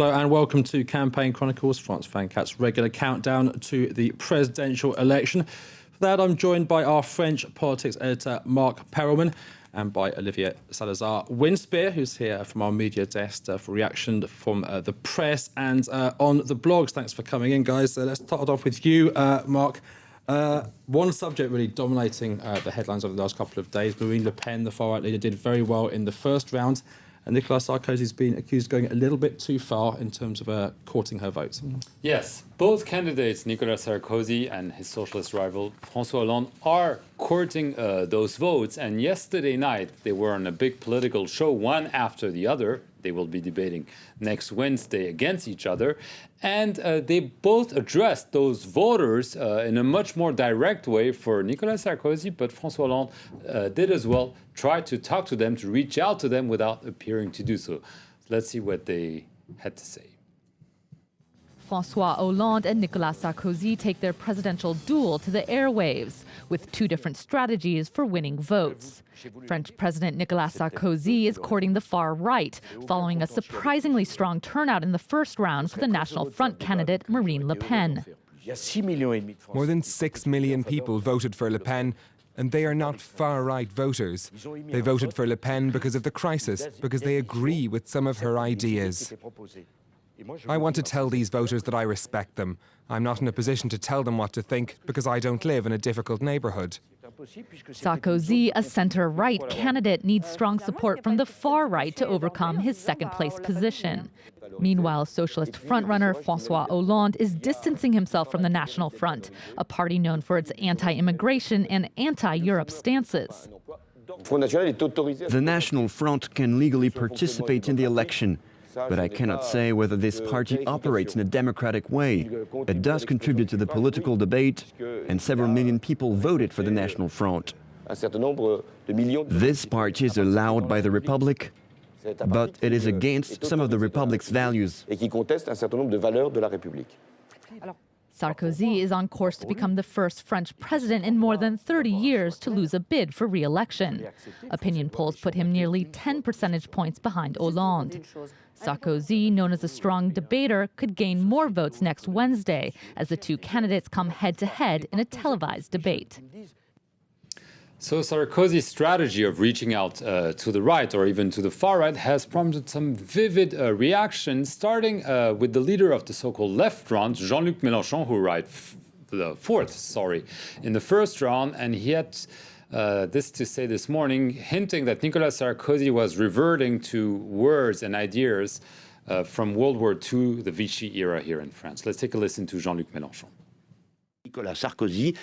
Hello and welcome to Campaign Chronicles, France Fan Cat's regular countdown to the presidential election. For that, I'm joined by our French politics editor, Mark Perelman, and by Olivier Salazar-Winspear, who's here from our media desk for reaction from the press and on the blogs. Thanks for coming in, guys. Let's start off with you, Mark. One subject really dominating the headlines over the last couple of days. Marine Le Pen, the far-right leader, did very well in the first round. And Nicolas Sarkozy has been accused of going a little bit too far in terms of courting her votes. Yes, both candidates, Nicolas Sarkozy and his socialist rival François Hollande, are courting those votes. And yesterday night, they were on a big political show, one after the other. They will be debating next Wednesday against each other. And they both addressed those voters in a much more direct way for Nicolas Sarkozy, but François Hollande did as well, try to talk to them, to reach out to them without appearing to do so. Let's see what they had to say. François Hollande and Nicolas Sarkozy take their presidential duel to the airwaves with two different strategies for winning votes. French President Nicolas Sarkozy is courting the far right, following a surprisingly strong turnout in the first round for the National Front candidate Marine Le Pen. More than 6 million people voted for Le Pen, and they are not far-right voters. They voted for Le Pen because of the crisis, because they agree with some of her ideas. I want to tell these voters that I respect them. I'm not in a position to tell them what to think because I don't live in a difficult neighborhood. Sarkozy, a center-right candidate, needs strong support from the far right to overcome his second-place position. Meanwhile, socialist frontrunner François Hollande is distancing himself from the National Front, a party known for its anti-immigration and anti-Europe stances. The National Front can legally participate in the election, but I cannot say whether this party operates in a democratic way. It does contribute to the political debate, and several million people voted for the National Front. This party is allowed by the Republic, but it is against some of the Republic's values. Sarkozy is on course to become the first French president in more than 30 years to lose a bid for re-election. Opinion polls put him nearly 10 percentage points behind Hollande. Sarkozy, known as a strong debater, could gain more votes next Wednesday as the two candidates come head-to-head in a televised debate. So Sarkozy's strategy of reaching out to the right or even to the far right has prompted some vivid reactions, starting with the leader of the so-called left front, Jean-Luc Mélenchon, who arrived fourth in the first round, and he had this to say this morning, hinting that Nicolas Sarkozy was reverting to words and ideas from World War II, the Vichy era here in France. Let's take a listen to Jean-Luc Mélenchon. Nicolas Sarkozy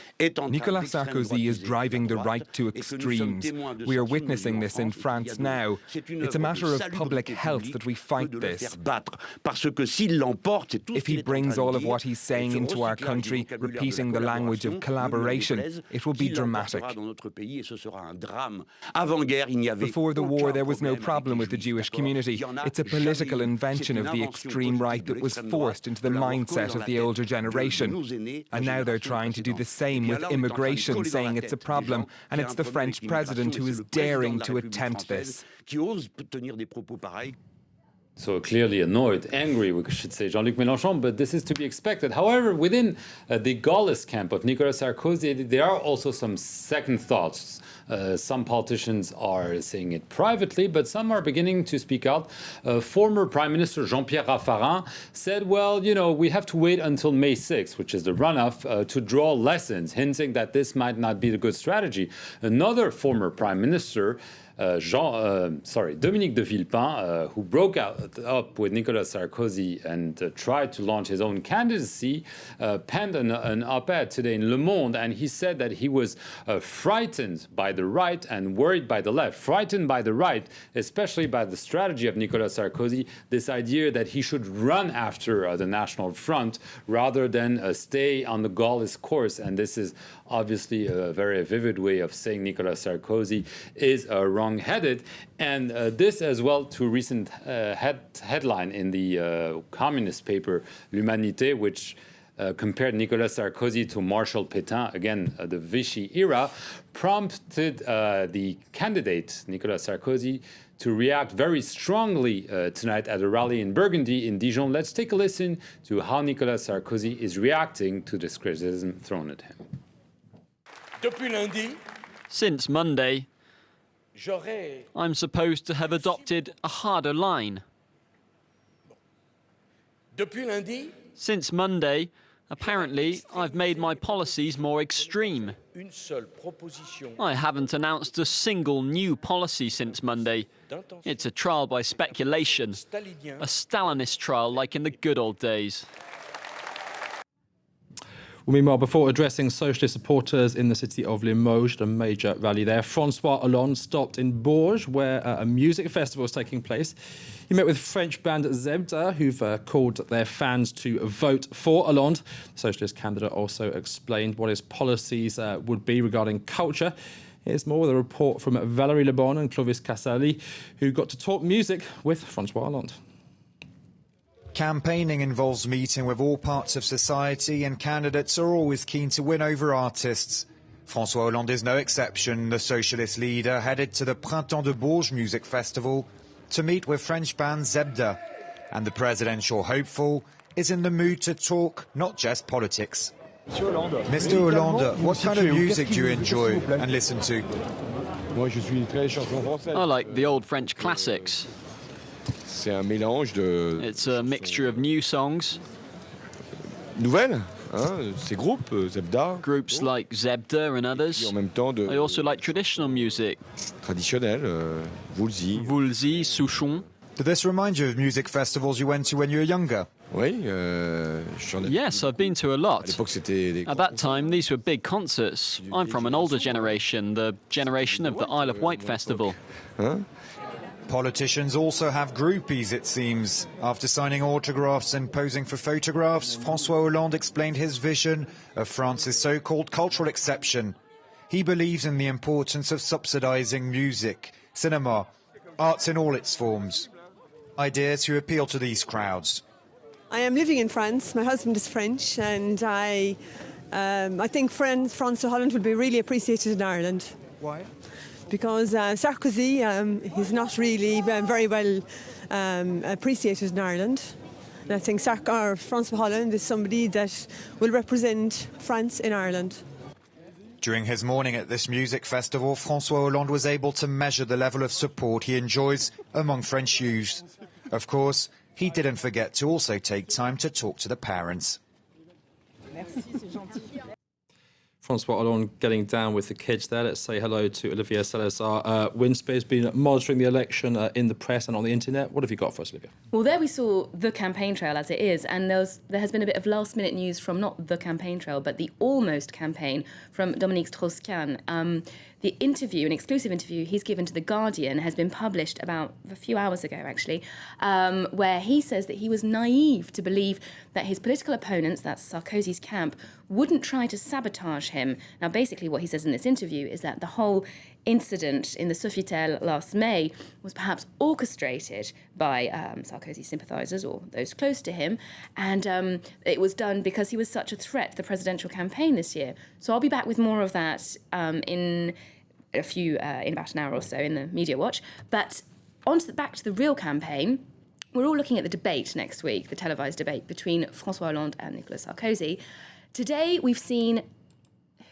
is driving the right to extremes. We are witnessing this in France now. It's a matter of public health that we fight this. If he brings all of what he's saying into our country, repeating the language of collaboration, it will be dramatic. Before the war, there was no problem with the Jewish community. It's a political invention of the extreme right that was forced into the mindset of the older generation. And now they're trying to do the same with immigration, saying it's a problem, and it's the French president who is daring to attempt this. So clearly annoyed, angry, we should say, Jean-Luc Mélenchon, but this is to be expected. However, within the Gaullist camp of Nicolas Sarkozy, there are also some second thoughts. Some politicians are saying it privately, but some are beginning to speak out. Former Prime Minister Jean-Pierre Raffarin said, well, you know, we have to wait until May 6th, which is the runoff, to draw lessons, hinting that this might not be the good strategy. Another former Prime Minister, Dominique de Villepin, who broke up with Nicolas Sarkozy and tried to launch his own candidacy, penned an op-ed today in Le Monde, and he said that he was frightened by the right and worried by the left. Frightened by the right, especially by the strategy of Nicolas Sarkozy, this idea that he should run after the National Front rather than stay on the Gaullist course. And this is obviously a very vivid way of saying Nicolas Sarkozy is wrong-headed. And this as well to a recent headline in the communist paper L'Humanité, which compared Nicolas Sarkozy to Marshal Pétain, again, the Vichy era, prompted the candidate, Nicolas Sarkozy, to react very strongly tonight at a rally in Burgundy, in Dijon. Let's take a listen to how Nicolas Sarkozy is reacting to this criticism thrown at him. Since Monday, I'm supposed to have adopted a harder line. Since Monday, apparently, I've made my policies more extreme. I haven't announced a single new policy since Monday. It's a trial by speculation, a Stalinist trial like in the good old days. Well, meanwhile, before addressing socialist supporters in the city of Limoges, a major rally there, François Hollande stopped in Bourges, where a music festival is taking place. He met with French band Zebda, who've called their fans to vote for Hollande. The socialist candidate also explained what his policies would be regarding culture. Here's more with a report from Valérie Le Bon and Clovis Casali, who got to talk music with François Hollande. Campaigning involves meeting with all parts of society, and candidates are always keen to win over artists. François Hollande is no exception. The socialist leader headed to the Printemps de Bourges music festival to meet with French band Zebda. And the presidential hopeful is in the mood to talk not just politics. Mr. Hollande, what kind of music do you enjoy and listen to? I like the old French classics. It's a mixture of new songs. Groups like Zebda and others. I also like traditional music. Voulzy, Souchon. Did this remind you of music festivals you went to when you were younger? Yes, I've been to a lot. At that time, these were big concerts. I'm from an older generation, the generation of the Isle of Wight festival. Politicians also have groupies, it seems. After signing autographs and posing for photographs, François Hollande explained his vision of France's so-called cultural exception. He believes in the importance of subsidizing music, cinema, arts in all its forms. Ideas to appeal to these crowds. I am living in France. My husband is French, and I think François Hollande will be really appreciated in Ireland. Why? Because Sarkozy is not really very well appreciated in Ireland. And I think François Hollande is somebody that will represent France in Ireland. During his morning at this music festival, François Hollande was able to measure the level of support he enjoys among French youth. Of course, he didn't forget to also take time to talk to the parents. François Hollande getting down with the kids there. Let's say hello to Olivier Salazar. Winspear has been monitoring the election in the press and on the internet. What have you got for us, Olivia? Well, there we saw the campaign trail as it is, and there has been a bit of last-minute news from not the campaign trail, but the almost campaign from Dominique Strauss-Kahn. The interview, an exclusive interview he's given to The Guardian, has been published about a few hours ago, actually, where he says that he was naive to believe that his political opponents, that's Sarkozy's camp, wouldn't try to sabotage him. Now, basically what he says in this interview is that the whole incident in the Sofitel last May was perhaps orchestrated by Sarkozy's sympathisers or those close to him, and it was done because he was such a threat to the presidential campaign this year. So I'll be back with more of that in about an hour or so in the Media Watch. But back to the real campaign. We're all looking at the debate next week, the televised debate between François Hollande and Nicolas Sarkozy. Today we've seen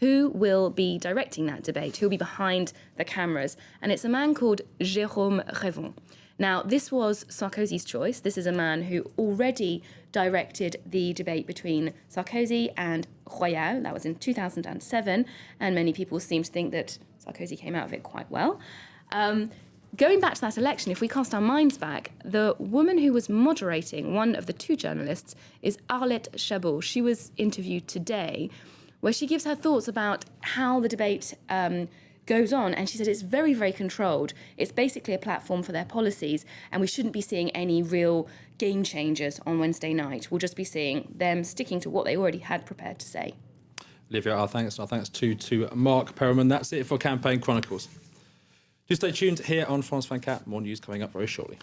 who will be directing that debate, who will be behind the cameras. And it's a man called Jérôme Revon. Now, this was Sarkozy's choice. This is a man who already directed the debate between Sarkozy and Royal. That was in 2007. And many people seem to think that Sarkozy came out of it quite well. Going back to that election, if we cast our minds back, the woman who was moderating, one of the two journalists, is Arlette Chabot. She was interviewed today, where she gives her thoughts about how the debate goes on. And she said it's very, very controlled. It's basically a platform for their policies, and we shouldn't be seeing any real game changers on Wednesday night. We'll just be seeing them sticking to what they already had prepared to say. Olivia, our thanks to Mark Perelman. That's it for Campaign Chronicles. Do stay tuned here on France 24. More news coming up very shortly.